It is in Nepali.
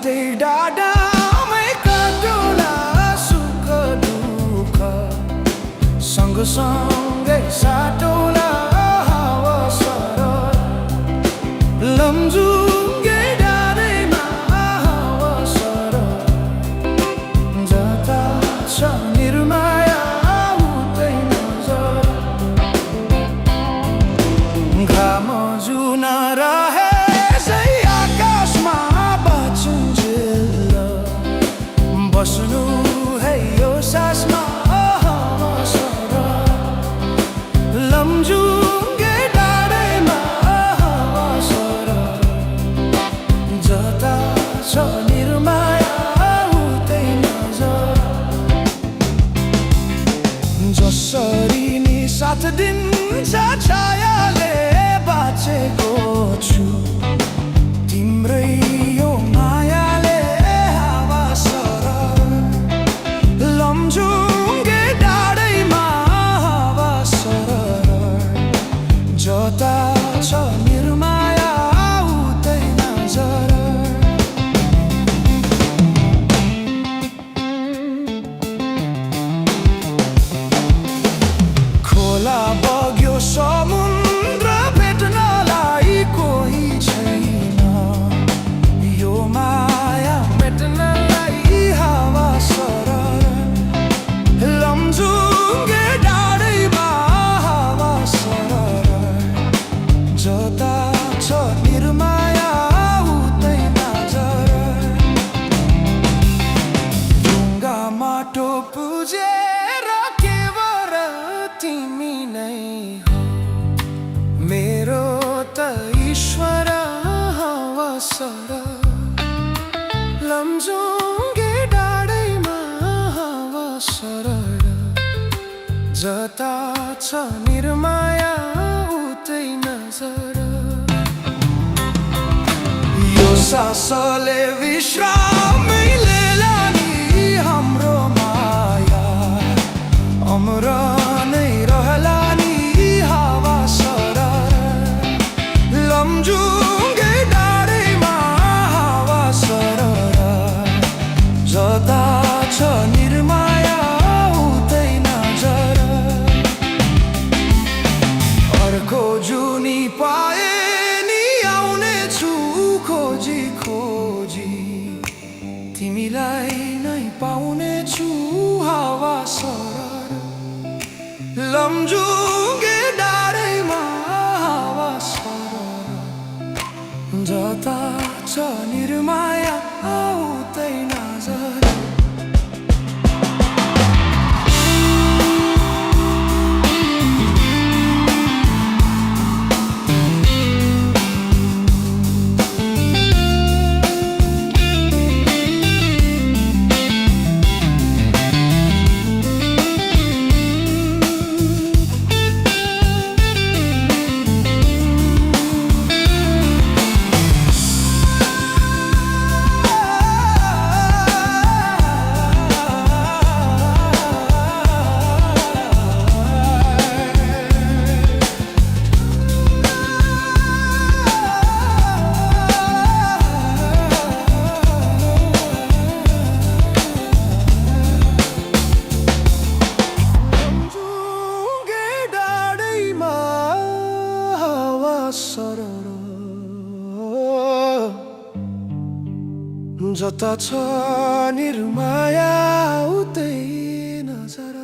बाटे डाडामै काटोला सुख दुःख सँगसँगै साटोला हावा सरर लमजुङ्गे डाँडैमा हावा सरर जता छ निर्माया उतै नजर घाम जुन रहे बस्नु है यो सासमा हावा सरर लमजुङ्गे डाँडैमा हावा सरर जता छ निर्माया उतै नजर जसरी नि साथ दिन्छ छायाले बाँचेको छु तिम्रै यो मायाले हावा सरर लमजुङ्गे डाँडैमा हावा सरर जता छ निर्माया उतै नजर खोला बग्यो समुद्र भेट्नलाई कोही छैन यो माया मेट्नलाई हावा सरर लमजुङ्गे डाँडैमा हावा सरर जता छ निर्माया उतै नजर ढुङ्गा माटो पुजेर केवल तिमी नै हो मेरो त ईश्वर हावा सरर लमजुङ्गे डाँडैमा हावा सरर जता छ निर्माया उतै नजर यो सासले विश्रामै लिएला नि हाम्रो माया अमर नै रहला नि हावा सरर लमजुङ्गे डाँडैमा हावा सरर जता छ निर्माया उतै नजर अर्को जुनी पाए नि आउने छु खोजी खोजी तिमीलाई नै पाउने छु हावा सरर लमजुङ्गे डाँडैमा हावा सरर जता छ निर्माया उतै नजर सरर जता छ निर्माया उतै नजर